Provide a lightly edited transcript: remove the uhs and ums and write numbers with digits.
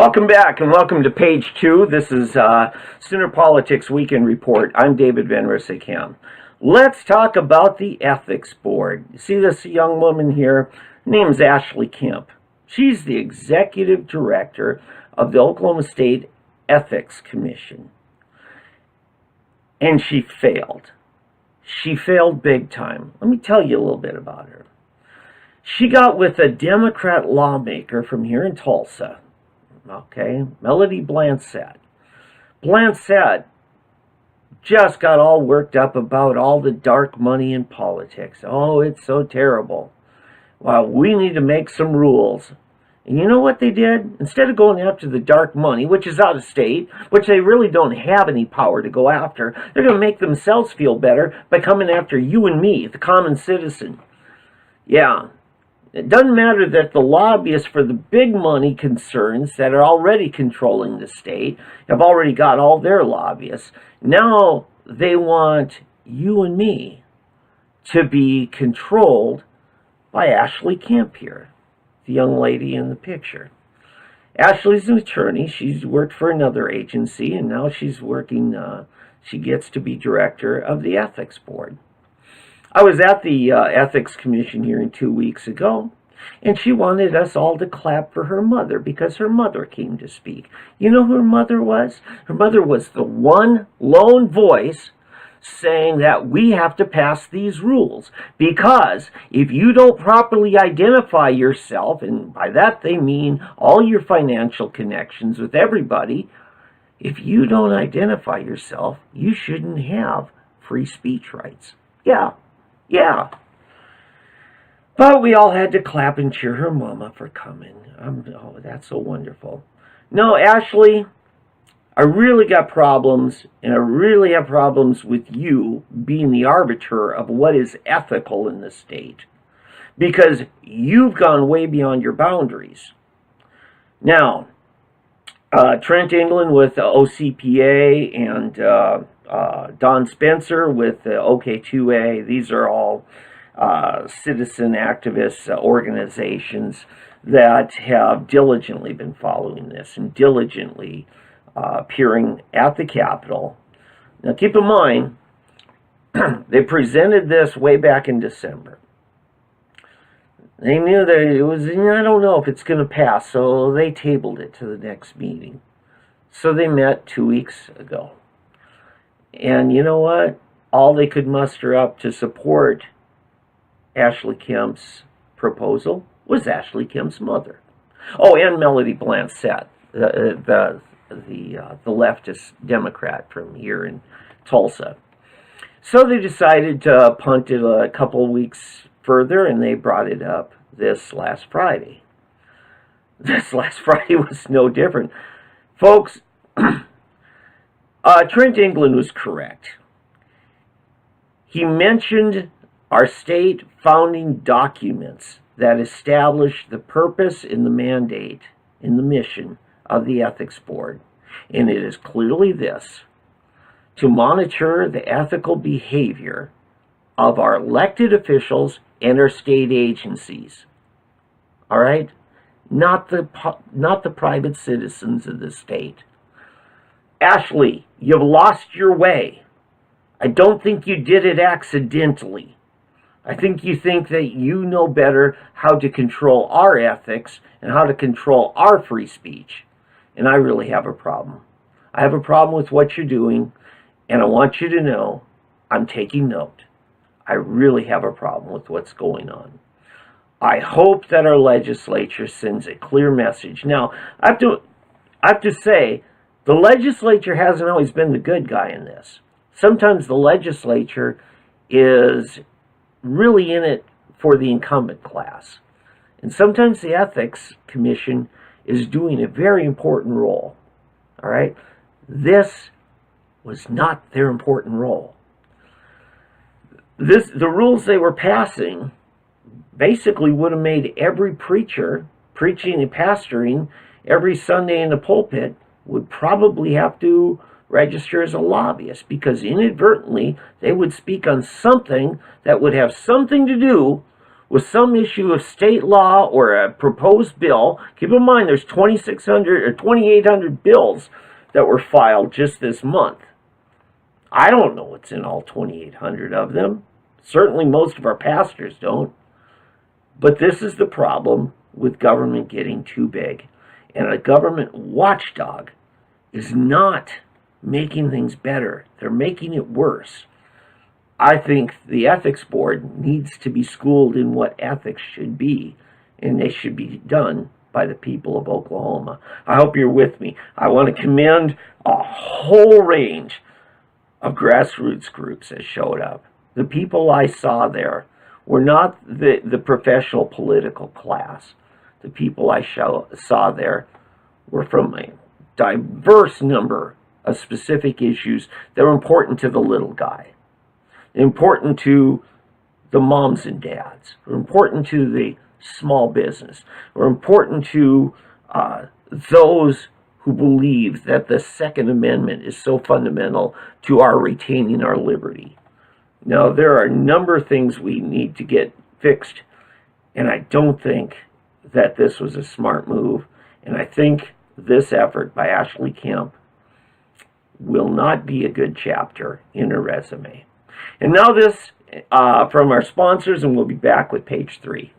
Welcome back and welcome to page 2. This is Sooner Politics Weekend Report. I'm David Van Kemp. Let's talk about the Ethics Board. You see this young woman here? Her name's Ashley Kemp. She's the executive director of the Oklahoma State Ethics Commission. And she failed. She failed big time. Let me tell you a little bit about her. She got with a Democrat lawmaker from here in Tulsa. Okay, Melody Blancett. Blancett just got all worked up about all the dark money in politics. Oh, it's so terrible. Well, we need to make some rules. And you know what they did? Instead of going after the dark money, which is out of state, which they really don't have any power to go after, they're going to make themselves feel better by coming after you and me, the common citizen. Yeah. It doesn't matter that the lobbyists for the big money concerns that are already controlling the state have already got all their lobbyists. Now they want you and me to be controlled by Ashley Kemp here, the young lady in the picture. Ashley's an attorney. She's worked for another agency, and now she's working, she gets to be director of the Ethics Board. I was at the Ethics Commission hearing 2 weeks ago, and she wanted us all to clap for her mother because her mother came to speak. You know who her mother was? Her mother was the one lone voice saying that we have to pass these rules because if you don't properly identify yourself, and by that they mean all your financial connections with everybody, if you don't identify yourself, you shouldn't have free speech rights. Yeah. But we all had to clap and cheer her mama for coming. Oh, that's so wonderful. No, Ashley, I really got problems, and I really have problems with you being the arbiter of what is ethical in the state, because you've gone way beyond your boundaries. Now, Trent England with OCPA and Don Spencer with the OK2A. These are all citizen activist organizations that have diligently been following this and diligently appearing at the Capitol. Now keep in mind, they presented this way back in December. They knew that it was, I don't know if it's going to pass, so they tabled it to the next meeting. So they met 2 weeks ago. And you know what? All they could muster up to support Ashley Kemp's proposal was Ashley Kemp's mother. Oh, and Melody Blancett, the leftist Democrat from here in Tulsa. So they decided to punt it a couple of weeks further, and they brought it up this last Friday. This last Friday was no different. Folks, Trent England was correct. He mentioned our state founding documents that establish the purpose and the mandate and the mission of the Ethics Board. And it is clearly this: to monitor the ethical behavior of our elected officials and our state agencies. All right? Not the private citizens of the state. Ashley, you've lost your way. I don't think you did it accidentally. I think you think that you know better how to control our ethics and how to control our free speech. And I really have a problem. I have a problem with what you're doing, and I want you to know I'm taking note. I really have a problem with what's going on. I hope that our legislature sends a clear message. Now, I have to say, the legislature hasn't always been the good guy in this. Sometimes the legislature is really in it for the incumbent class. And sometimes the Ethics Commission is doing a very important role. All right? This was not their important role. The rules they were passing basically would have made every preacher preaching and pastoring every Sunday in the pulpit would probably have to register as a lobbyist, because inadvertently they would speak on something that would have something to do with some issue of state law or a proposed bill. Keep in mind there's 2,600 or 2,800 bills that were filed just this month. I don't know what's in all 2,800 of them. Certainly most of our pastors don't. But this is the problem with government getting too big. And a government watchdog is not making things better. They're making it worse. I think the ethics board needs to be schooled in what ethics should be, and they should be done by the people of Oklahoma. I hope you're with me. I want to commend a whole range of grassroots groups that showed up. The people I saw there were not the professional political class. The people I saw there were from a diverse number of specific issues that were important to the little guy, important to the moms and dads, or important to the small business, or important to those who believe that the Second Amendment is so fundamental to our retaining our liberty. Now, there are a number of things we need to get fixed, and I don't think that this was a smart move. And I think this effort by Ashley Kemp will not be a good chapter in her resume. And now this from our sponsors, and we'll be back with page 3.